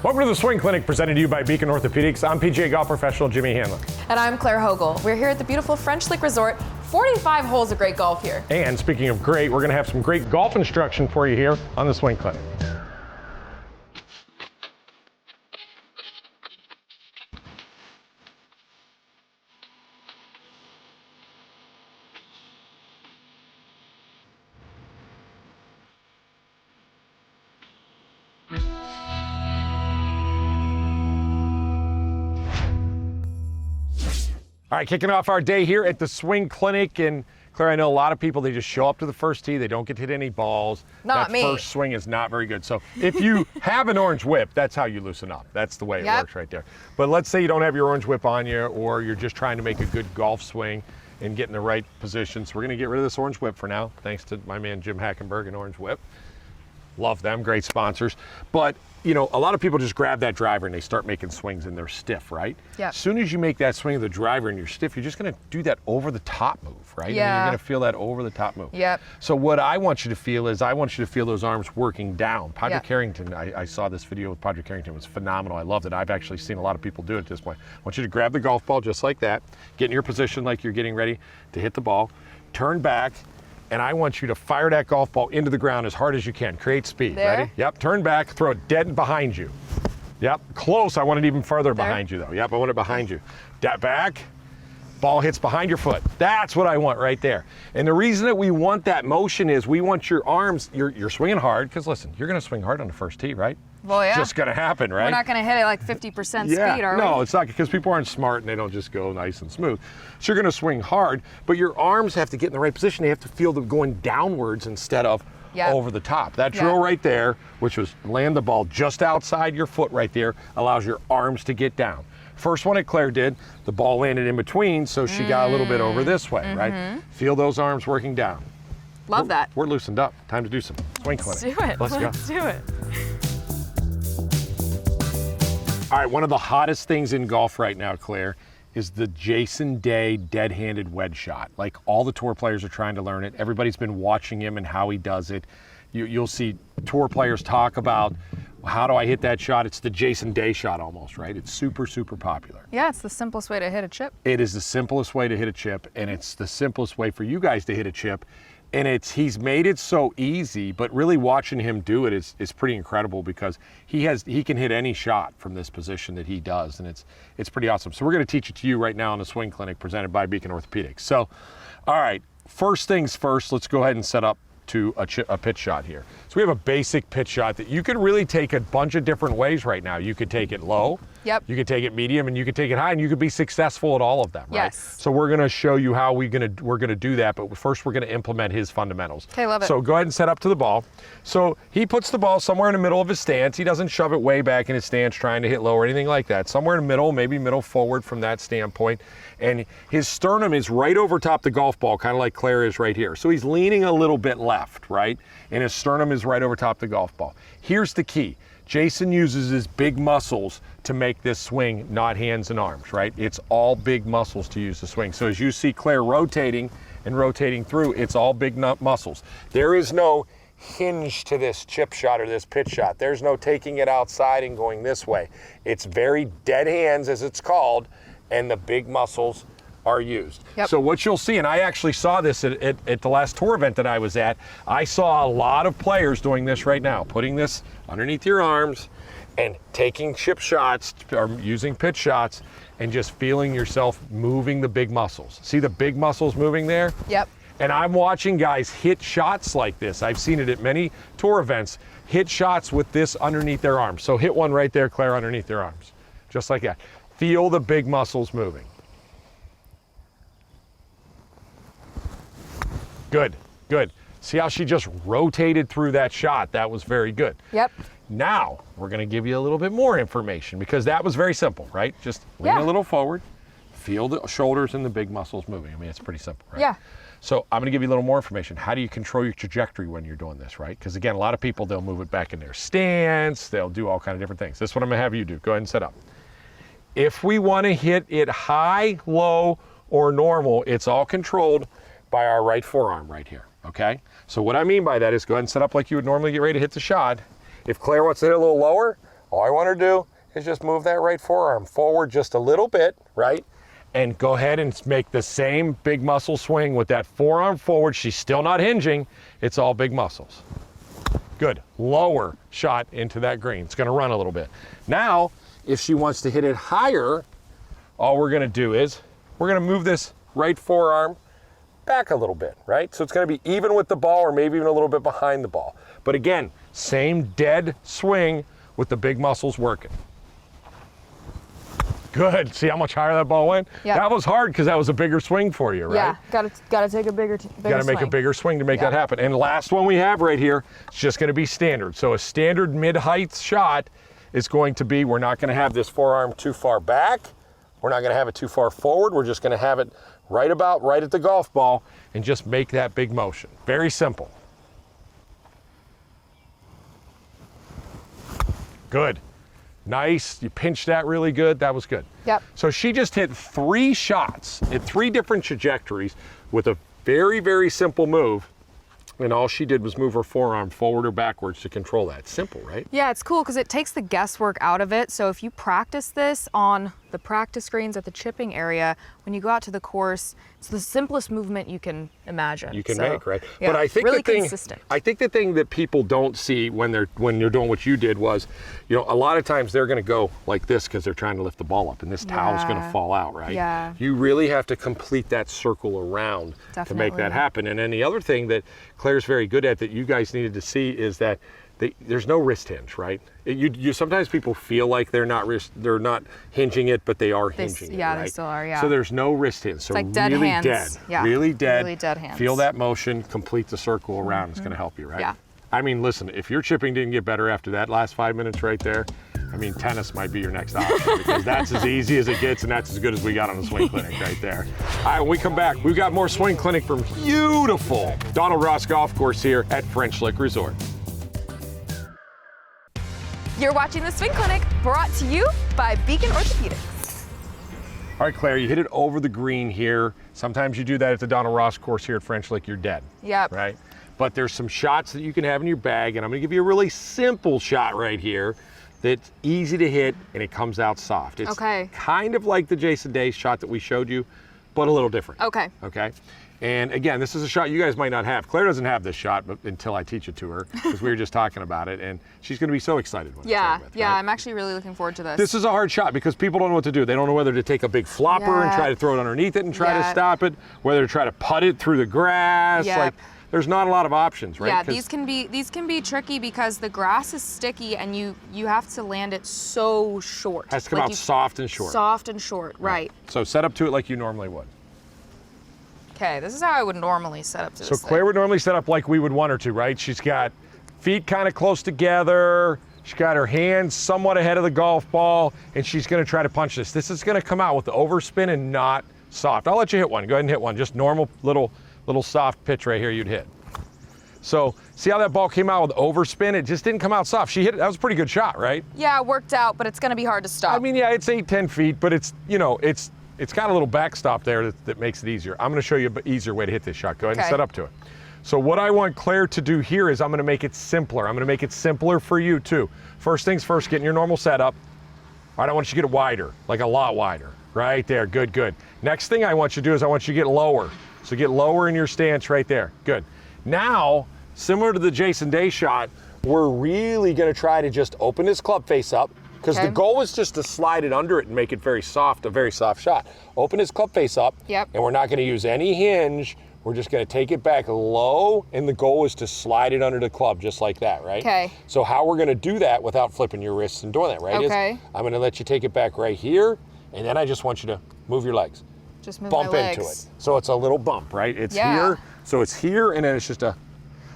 Welcome to the Swing Clinic presented to you by Beacon Orthopedics. I'm PGA golf professional Jimmy Hanlin. And I'm Claire Hogle. We're here at the beautiful French Lick Resort. 45 holes of great golf here. And speaking of great, we're going to have some great golf instruction for you here on the Swing Clinic. All right, kicking off our day here at the Swing Clinic. And Claire, I know a lot of people, they just show up to the first tee. They don't get to hit any balls. Not me. That first swing is not very good. So if you have an orange whip, that's how you loosen up. That's the way it works right there. But let's say you don't have your orange whip on you, or you're just trying to make a good golf swing and get in the right position. So we're going to get rid of this orange whip for now, thanks to my man Jim Hackenberg and Orange Whip. Love them, great sponsors. But, you know, a lot of people just grab that driver and they start making swings and they're stiff, right? Yeah. As soon as you make that swing of the driver and you're stiff, you're just going to do that over the top move, right? Yeah. And you're going to feel that over the top move. Yep. So what I want you to feel is I want you to feel those arms working down. Padraig Harrington, I saw this video with Padraig Harrington. It was phenomenal. I loved it. I've actually seen a lot of people do it at this point. I want you to grab the golf ball just like that, get in your position like you're getting ready to hit the ball, turn back, and I want you to fire that golf ball into the ground as hard as you can. Create speed. There? Ready? Yep. Turn back, throw it dead behind you. Yep. Close. I want it even further behind you, though. Yep. I want it behind you. Back. Ball hits behind your foot. That's what I want right there. And the reason that we want that motion is we want your arms, you're swinging hard, because listen, you're going to swing hard on the first tee, right? Well, yeah. It's just going to happen, right? We're not going to hit it like 50% speed, are we? No, it's not, because people aren't smart and they don't just go nice and smooth. So you're going to swing hard, but your arms have to get in the right position. They have to feel them going downwards instead of over the top. That drill right there, which was land the ball just outside your foot right there, allows your arms to get down. First one that Claire did, the ball landed in between, so she got a little bit over this way, right? Feel those arms working down. Love that. We're loosened up. Time to do some swing clinic. Let's do it. Let's do it. All right, one of the hottest things in golf right now, Claire, is the Jason Day dead-handed wedge shot. Like, all the tour players are trying to learn it. Everybody's been watching him and how he does it. You'll see tour players talk about, how do I hit that shot? It's the Jason Day shot almost, right? It's super, super popular. Yeah, it's the simplest way to hit a chip. It is the simplest way to hit a chip, and it's the simplest way for you guys to hit a chip. And he's made it so easy, but really watching him do it is pretty incredible, because he can hit any shot from this position that he does, and it's pretty awesome. So we're going to teach it to you right now in the Swing Clinic presented by Beacon Orthopedics. So, all right, first things first, let's go ahead and set up to a pitch shot here. So we have a basic pitch shot that you could really take a bunch of different ways right now. You could take it low. Yep. You could take it medium, and you could take it high, and you could be successful at all of them, right? Yes. So we're going to show you how we're going to do that, but first we're going to implement his fundamentals. Okay, love it. So go ahead and set up to the ball. So he puts the ball somewhere in the middle of his stance. He doesn't shove it way back in his stance trying to hit low or anything like that. Somewhere in the middle, maybe middle forward from that standpoint. And his sternum is right over top the golf ball, kind of like Claire is right here. So he's leaning a little bit left, right? And his sternum is right over top the golf ball. Here's the key. Jason uses his big muscles to make this swing, not hands and arms, right? It's all big muscles to use the swing. So as you see Claire rotating and rotating through, it's all big muscles. There is no hinge to this chip shot or this pitch shot. There's no taking it outside and going this way. It's very dead hands, as it's called, and the big muscles are used. Yep. So what you'll see, and I actually saw this at the last tour event that I was at, I saw a lot of players doing this right now, putting this underneath your arms and taking chip shots or using pitch shots and just feeling yourself moving the big muscles. See the big muscles moving there? Yep. And I'm watching guys hit shots like this. I've seen it at many tour events, hit shots with this underneath their arms. So hit one right there, Claire, underneath their arms. Just like that. Feel the big muscles moving. Good, good. See how she just rotated through that shot? That was very good. Yep. Now, we're gonna give you a little bit more information, because that was very simple, right? Just lean a little forward, feel the shoulders and the big muscles moving. I mean, it's pretty simple, right? Yeah. So I'm gonna give you a little more information. How do you control your trajectory when you're doing this, right? Because again, a lot of people, they'll move it back in their stance, they'll do all kind of different things. This is what I'm gonna have you do. Go ahead and set up. If we wanna hit it high, low, or normal, it's all controlled by our right forearm right here, okay? So what I mean by that is, go ahead and set up like you would normally get ready to hit the shot. If Claire wants to hit a little lower, All I want her to do is just move that right forearm forward just a little bit, right? And go ahead and make the same big muscle swing with that forearm forward. She's still not hinging. It's all big muscles. Good. Lower shot into that green. It's going to run a little bit. Now, if she wants to hit it higher, all we're going to do is we're going to move this right forearm back a little bit, right? So it's going to be even with the ball or maybe even a little bit behind the ball. But again, same dead swing with the big muscles working. Good. See how much higher that ball went? Yep. That was hard because that was a bigger swing for you, right? Yeah, gotta take a bigger Got to make a bigger swing to make that happen. And last one we have right here, it's just going to be standard. So a standard mid-height shot is going to be, we're not going to have this forearm too far back. We're not going to have it too far forward. We're just going to have it right at the golf ball and just make that big motion. Very simple. Good. Nice. You pinched that really good. That was good. Yep. So she just hit 3 shots at 3 different trajectories with a very, very simple move. And all she did was move her forearm forward or backwards to control that. Simple, right? Yeah, it's cool because it takes the guesswork out of it. So if you practice this on the practice greens at the chipping area, when you go out to the course, it's the simplest movement you can imagine. You can make, right? Yeah, but I think really the thing, consistent. I think the thing that people don't see when you're doing what you did was, you know, a lot of times they're going to go like this because they're trying to lift the ball up, and this towel's going to fall out, right? Yeah. You really have to complete that circle around to make that happen. And then the other thing that Claire's very good at that you guys needed to see is that there's no wrist hinge, right? You sometimes people feel like they're not hinging it, but they are hinging it. Yeah, right? they still are. Yeah. So there's no wrist hinge. So it's like dead really hands. dead. Yeah. Really dead. Really dead hands. Feel that motion. Complete the circle around. It's going to help you, right? Yeah. I mean, listen. If your chipping didn't get better after that last 5 minutes right there, I mean, tennis might be your next option because that's as easy as it gets, and that's as good as we got on the swing clinic right there. All right, when we come back, we've got more swing clinic from beautiful Donald Ross Golf Course here at French Lick Resort. You're watching the Swing Clinic, brought to you by Beacon Orthopedics. All right, Claire, you hit it over the green here. Sometimes you do that at the Donald Ross course here at French Lick, you're dead. Yep. Right? But there's some shots that you can have in your bag, and I'm gonna give you a really simple shot right here that's easy to hit, and it comes out soft. It's kind of like the Jason Day shot that we showed you, but a little different. Okay. Okay? And again, this is a shot you guys might not have. Claire doesn't have this shot until I teach it to her, because we were just talking about it, and she's going to be so excited when it's over with, right? I'm actually really looking forward to this. This is a hard shot because people don't know what to do. They don't know whether to take a big flopper and try to throw it underneath it and try to stop it, whether to try to putt it through the grass. Like, there's not a lot of options, right? Yeah, these can be tricky because the grass is sticky and you have to land it so short. It has to come out soft and short. Soft and short, right. So set up to it like you normally would. Okay, this is how I would normally set up to this So Claire would normally set up like we would want her to, right? She's got feet kind of close together. She's got her hands somewhat ahead of the golf ball, and she's going to try to punch this. This is going to come out with the overspin and not soft. I'll let you hit one. Go ahead and hit one. Just normal little soft pitch right here you'd hit. So see how that ball came out with overspin? It just didn't come out soft. She hit it. That was a pretty good shot, right? Yeah, it worked out, but it's going to be hard to stop. I mean, yeah, it's 8-10 feet, but it's, you know, it's got a little backstop there that makes it easier. I'm going to show you an easier way to hit this shot. Go ahead and set up to it. So what I want Claire to do here is I'm going to make it simpler. I'm going to make it simpler for you too. First things first, get in your normal setup. All right, I want you to get it wider, like a lot wider. Right there, good, good. Next thing I want you to do is I want you to get lower. So get lower in your stance right there, good. Now, similar to the Jason Day shot, we're really going to try to just open this club face up, because the goal is just to slide it under it and make it very soft, a very soft shot. Open his club face up, and we're not going to use any hinge. We're just going to take it back low, and the goal is to slide it under the club just like that, right? Okay. So how we're going to do that without flipping your wrists and doing that, right? Okay. I'm going to let you take it back right here, and then I just want you to move your legs. Just move bump my legs. into it. So it's a little bump, right? It's here, so it's here, and then it's just a.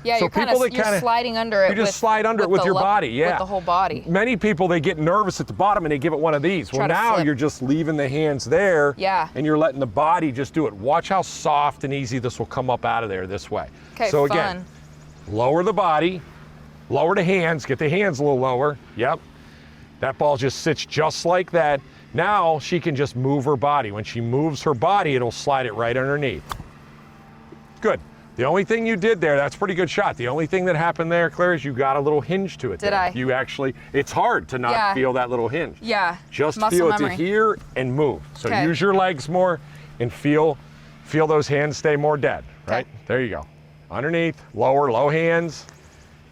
Yeah, so you're sliding under it. You just slide under it with your body, with the whole body. Many people, they get nervous at the bottom and they give it one of these. Well, now you're just leaving the hands there, and you're letting the body just do it. Watch how soft and easy this will come up out of there this way. Okay, so again, lower the body, lower the hands, get the hands a little lower. Yep. That ball just sits just like that. Now she can just move her body. When she moves her body, it'll slide it right underneath. Good. The only thing you did there, that's a pretty good shot. The only thing that happened there, Claire, is you got a little hinge to it. Did there. I? You actually, it's hard to not feel that little hinge. Yeah. Just Muscle feel memory. it to here and move. So Okay. use your legs more and feel those hands stay more dead, right? Okay. There you go. Underneath, lower, low hands.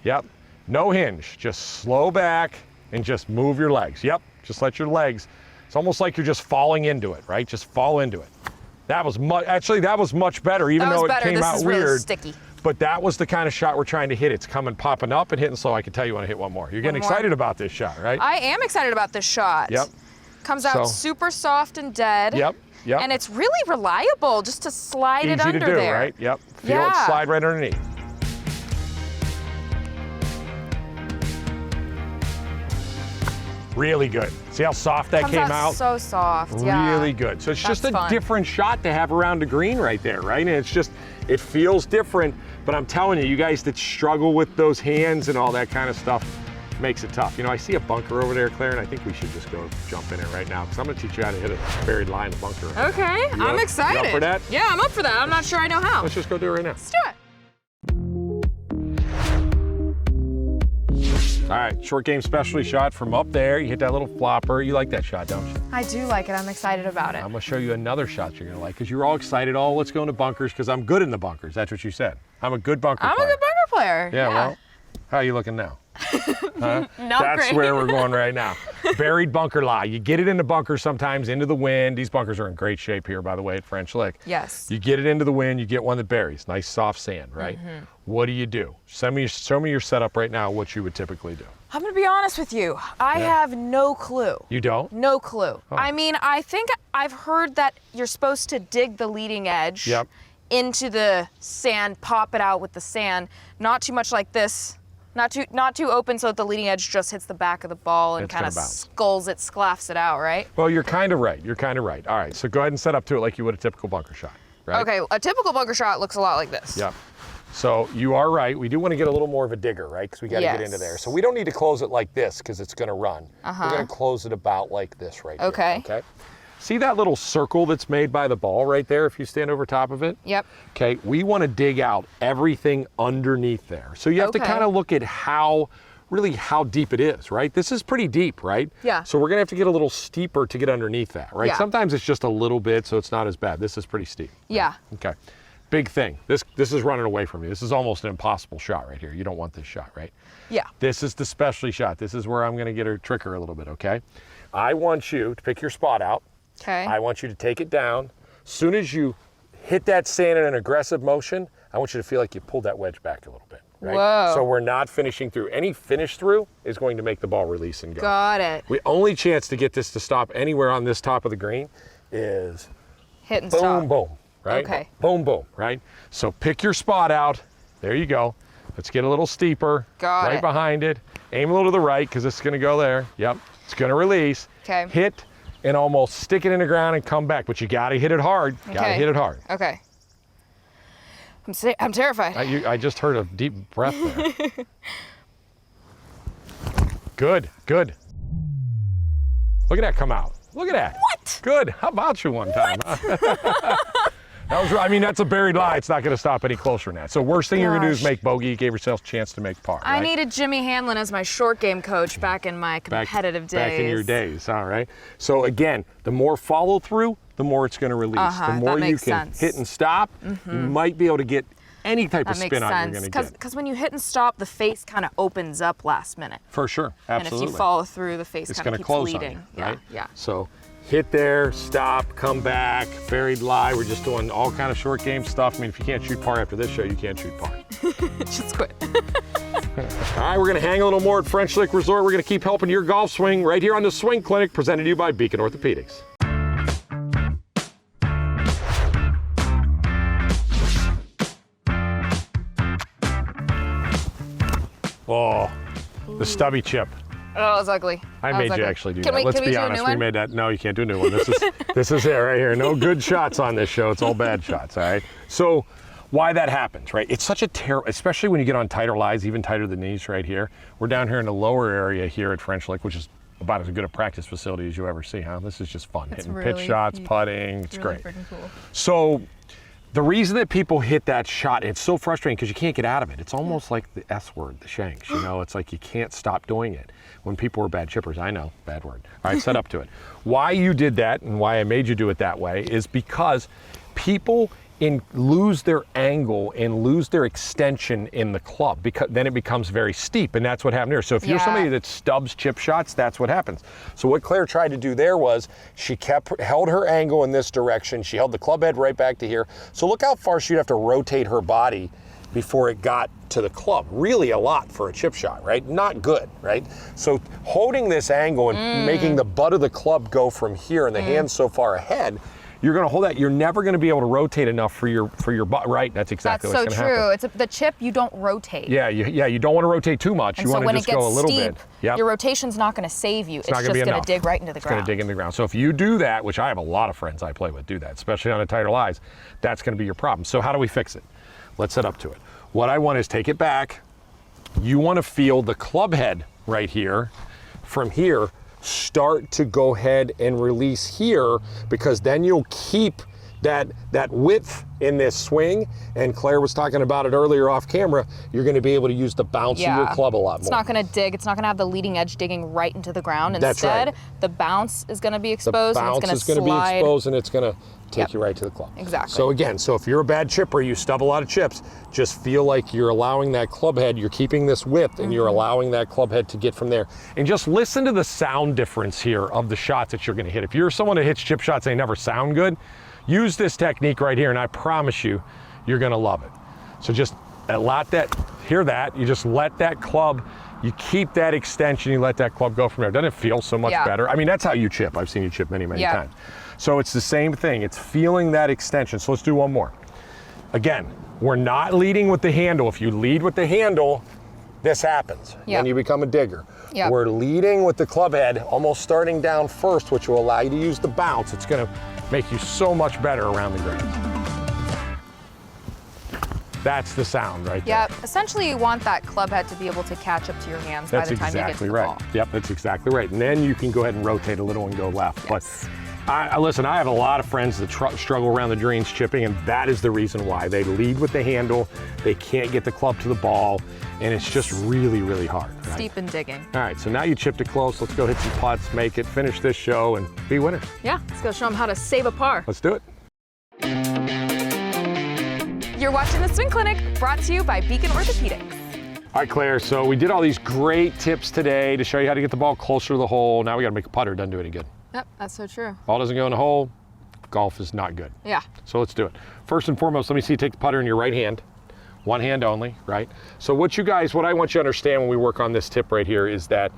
Yep. No hinge. Just slow back and just move your legs. Yep. Just let your legs. It's almost like you're just falling into it, right? Just fall into it. That was actually that was much better, even though it came out weird. Really sticky. But that was the kind of shot we're trying to hit. It's coming, popping up and hitting slow. I can tell you want to hit one more. You're getting excited about this shot, right? I am excited about this shot. Yep. Comes out super soft and dead. Yep. Yep. And it's really reliable just to slide it under Easy to do, there. right? Yep. Feel it slide right underneath. Really good. See how soft that came out? So soft, yeah. Really good. So it's just a fun. different shot to have around the green right there, right? And it's just, it feels different, but I'm telling you, you guys that struggle with those hands and all that kind of stuff, makes it tough. You know, I see a bunker over there, Claire, and I think we should just go jump in it right now, because I'm gonna teach you how to hit a buried lie in the bunker. Okay, I'm excited. You up for that? Yeah, I'm up for that. I'm not sure I know how. Let's just go do it right now. Let's do it. All right, short game specialty shot from up there. You hit that little flopper. You like that shot, don't you? I do like it. I'm excited about it. I'm gonna show you another shot you're gonna like, because you're all excited. Oh, let's go into bunkers, because I'm good in the bunkers. That's what you said. I'm a good bunker player. I'm a good bunker player. Yeah, well, how are you looking now? Huh? Not That's great. where we're going right now. Buried bunker lie. You get it into bunkers sometimes, into the wind. These bunkers are in great shape here, by the way, at French Lick. Yes. You get it into the wind, you get one that buries. Nice soft sand, right? What do? Show me your setup right now, what you would typically do. I'm gonna be honest with you. I have no clue. You don't? No clue. Oh. I mean, I think I've heard that you're supposed to dig the leading edge into the sand, pop it out with the sand, not too much like this. Not too open so that the leading edge just hits the back of the ball and kind of sculls it, sclaffs it out, right? Well, you're kind of right. You're kind of right. All right, so go ahead and set up to it like you would a typical bunker shot, right? Okay, a typical bunker shot looks a lot like this. Yep. So you are right. We do want to get a little more of a digger, right? Because we got to get into there. So we don't need to close it like this because it's going to run. We're going to close it about like this right here. Okay. See that little circle that's made by the ball right there if you stand over top of it? Yep. Okay, we want to dig out everything underneath there. So you have to kind of look at how deep it is, right? This is pretty deep, right? Yeah. So we're going to have to get a little steeper to get underneath that, right? Yeah. Sometimes it's just a little bit, so it's not as bad. This is pretty steep. Yeah. Okay. Big thing. This is running away from you. This is almost an impossible shot right here. You don't want this shot, right? Yeah. This is the specialty shot. This is where I'm going to get her trick her a little bit, okay? I want you to pick your spot out. Okay. I want you to take it down. As soon as you hit that sand in an aggressive motion, I want you to feel like you pulled that wedge back a little bit, right? Whoa. So we're not finishing through. Any finish through is going to make the ball release and go. Got it. The only chance to get this to stop anywhere on this top of the green is hit and boom, stop. boom, right? Okay. Boom, boom, right? So pick your spot out. There you go. Let's get a little steeper. Got right it. behind it. Aim a little to the right because it's going to go there. Yep. It's going to release. Okay. Hit and almost stick it in the ground and come back, but you got to hit it hard. Got to hit it hard. Okay. I'm terrified. I just heard a deep breath there. Good, good. Look at that come out. Look at that. What? Good. How about you one time? That was, I mean, that's a buried lie. It's not going to stop any closer than that. So worst thing you're going to do is make bogey. You gave yourself a chance to make par. I right? needed Jimmy Hanlin as my short game coach back in my competitive days. Back in your days, all right. So again, the more follow through, the more it's going to release. The more you can hit and stop, you might be able to get any type of spin out you're going to get. Because when you hit and stop, the face kind of opens up last minute. For sure, absolutely. And if you follow through, the face kind of keeps close leading. on you, right? Yeah. So hit there, stop, come back, buried lie. We're just doing all kind of short game stuff. I mean, if you can't shoot par after this show, you can't shoot par. Just quit. All right, we're going to hang a little more at French Lick Resort. We're going to keep helping your golf swing right here on the Swing Clinic, presented to you by Beacon Orthopedics. Oh, the stubby chip. Oh, it's ugly. I made you actually do that. Can Let's we be do a honest, new we one? made that. No, you can't do a new one. This is it right here. No good shots on this show. It's all bad shots, all right? So why that happens, right? It's such a terrible, especially when you get on tighter lies, even tighter than these right here. We're down here in the lower area here at French Lick, which is about as good a practice facility as you ever see, huh? This is just fun. Hitting pitch shots, putting, it's really great. freaking cool. So The reason that people hit that shot, it's so frustrating because you can't get out of it. It's almost like the S word, the shanks, you know, it's like you can't stop doing it. When people are bad chippers, I know, bad word. All right, set up to it. Why you did that and why I made you do it that way is because people lose their angle and lose their extension in the club, because then it becomes very steep, and that's what happened here. So if you're somebody that stubs chip shots, that's what happens. So what Claire tried to do there was she held her angle in this direction. She held the club head right back to here. So look how far she'd have to rotate her body before it got to the club. Really a lot for a chip shot, right? Not good, right? So holding this angle and making the butt of the club go from here and the hand so far ahead, you're going to hold that. You're never going to be able to rotate enough for your butt, right? That's exactly what's going to happen. That's so true. The chip, you don't rotate. Yeah, you don't want to rotate too much. And you so want to just go a little bit. Yep. Your rotation's not going to save you. It's just going to dig right into the ground. It's going to dig into the ground. So if you do that, which I have a lot of friends I play with do that, especially on the tighter lies, that's going to be your problem. So how do we fix it? Let's set up to it. What I want is take it back. You want to feel the club head right here. From here, start to go ahead and release here, because then you'll keep that width in this swing, and Claire was talking about it earlier off camera, you're going to be able to use the bounce of your club a lot more. It's not going to dig, it's not going to have the leading edge digging right into the ground. That's Instead, right. The bounce is going to be exposed, and it's going to slide. be exposed, and it's going to take you right to the club. Exactly. So again, if you're a bad chipper, you stub a lot of chips, just feel like you're allowing that club head, you're keeping this width, and you're allowing that club head to get from there. And just listen to the sound difference here of the shots that you're going to hit. If you're someone that hits chip shots, they never sound good, use this technique right here, and I promise you, you're going to love it. So just hear that, you just let that club, you keep that extension, you let that club go from there. Doesn't it feel so much better? I mean, that's how you chip. I've seen you chip many, many times. So it's the same thing. It's feeling that extension. So let's do one more. Again, we're not leading with the handle. If you lead with the handle, this happens. Then you become a digger. We're leading with the club head, almost starting down first, which will allow you to use the bounce. It's going to make you so much better around the greens. That's the sound right there. Essentially you want that club head to be able to catch up to your hands by the time you get to the ball. Yep, that's exactly right. And then you can go ahead and rotate a little and go left. Yes. But listen, I have a lot of friends that struggle around the greens chipping, and that is the reason why. They lead with the handle, they can't get the club to the ball, and it's just really, really hard. Right? Steep and digging. All right, so now you chipped it close. Let's go hit some putts, make it, finish this show, and be winners. Yeah, let's go show them how to save a par. Let's do it. You're watching The Swing Clinic, brought to you by Beacon Orthopedics. All right, Claire, so we did all these great tips today to show you how to get the ball closer to the hole. Now we got to make a putter. Doesn't do any good. Yep, that's so true. Ball doesn't go in the hole, golf is not good. Yeah. So let's do it. First and foremost, let me see you take the putter in your right hand. One hand only, right? So what I want you to understand when we work on this tip right here is that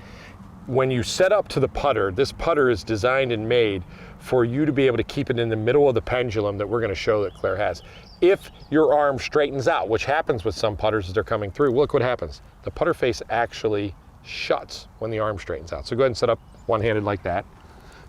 when you set up to the putter, this putter is designed and made for you to be able to keep it in the middle of the pendulum that we're going to show that Claire has. If your arm straightens out, which happens with some putters as they're coming through, look what happens. The putter face actually shuts when the arm straightens out. So go ahead and set up one-handed like that.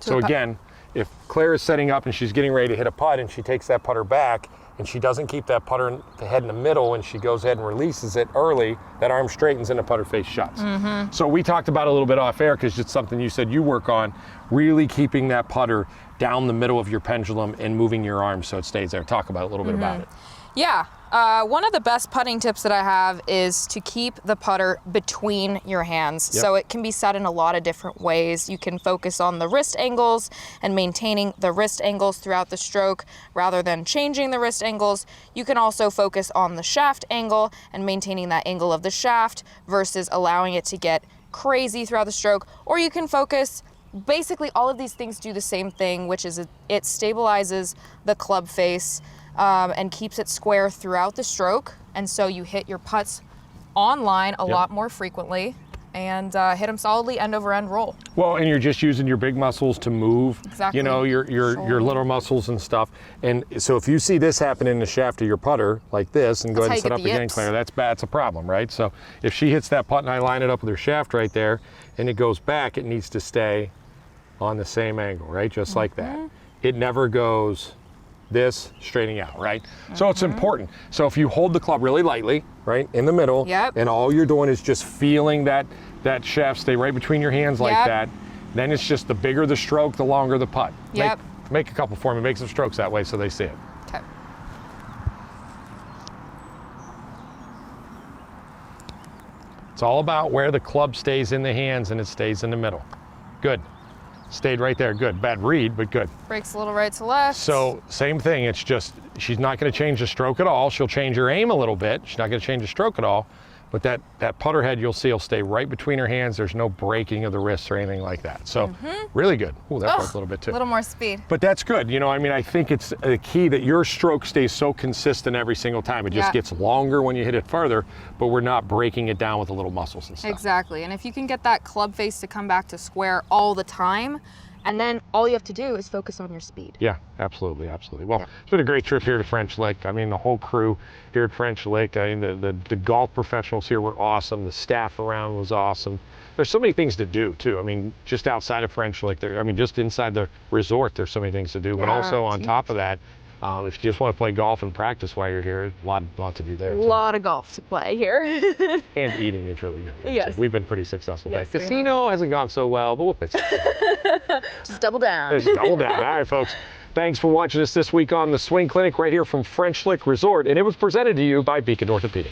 So again, if Claire is setting up and she's getting ready to hit a putt and she takes that putter back and she doesn't keep that putter head in the middle and she goes ahead and releases it early, that arm straightens and the putter face shuts. So we talked about it a little bit off air because it's something you said you work on, really keeping that putter down the middle of your pendulum and moving your arm so it stays there. Talk about a little bit about it. Yeah, one of the best putting tips that I have is to keep the putter between your hands. So it can be set in a lot of different ways. You can focus on the wrist angles and maintaining the wrist angles throughout the stroke rather than changing the wrist angles. You can also focus on the shaft angle and maintaining that angle of the shaft versus allowing it to get crazy throughout the stroke. Or you can focus, basically all of these things do the same thing, which is it stabilizes the club face and keeps it square throughout the stroke. And so you hit your putts on line a lot more frequently and hit them solidly end over end roll. Well, and you're just using your big muscles to move, you know, your little muscles and stuff. And so if you see this happen in the shaft of your putter like this, and go ahead and set up again, Claire, that's a problem, right? So if she hits that putt and I line it up with her shaft right there and it goes back, it needs to stay on the same angle, right? Just like that. It never goes this straightening out, right? So it's important. So if you hold the club really lightly, right, in the middle, and all you're doing is just feeling that shaft stay right between your hands like that, then it's just the bigger the stroke, the longer the putt. Make a couple for me, make some strokes that way so they see it. Okay. It's all about where the club stays in the hands and it stays in the middle. Good. Stayed right there. Good. Bad read, but good. Breaks a little right to left. So same thing. It's just, she's not going to change the stroke at all. She'll change her aim a little bit. She's not going to change the stroke at all. But that putter head, you'll see, will stay right between her hands. There's no breaking of the wrists or anything like that. So really good. Ooh, that broke a little bit too. A little more speed. But that's good. You know, I mean, I think it's a key that your stroke stays so consistent every single time. It just gets longer when you hit it further, but we're not breaking it down with the little muscles and stuff. Exactly. And if you can get that club face to come back to square all the time, and then all you have to do is focus on your speed. Yeah, absolutely, absolutely. Well, it's been a great trip here to French Lick. I mean, the whole crew here at French Lick, I mean, the golf professionals here were awesome. The staff around was awesome. There's so many things to do, too. I mean, just outside of French Lick, I mean, just inside the resort, there's so many things to do. But also on top of that, if you just want to play golf and practice while you're here, a lot to do there. A lot of golf to play here. And eating is really good. Yes. So we've been pretty successful. Yes, The casino hasn't gone so well, but we'll fix it. Just double down. Just double down. All right, folks. Thanks for watching us this week on the Swing Clinic right here from French Lick Resort. And it was presented to you by Beacon Orthopedics.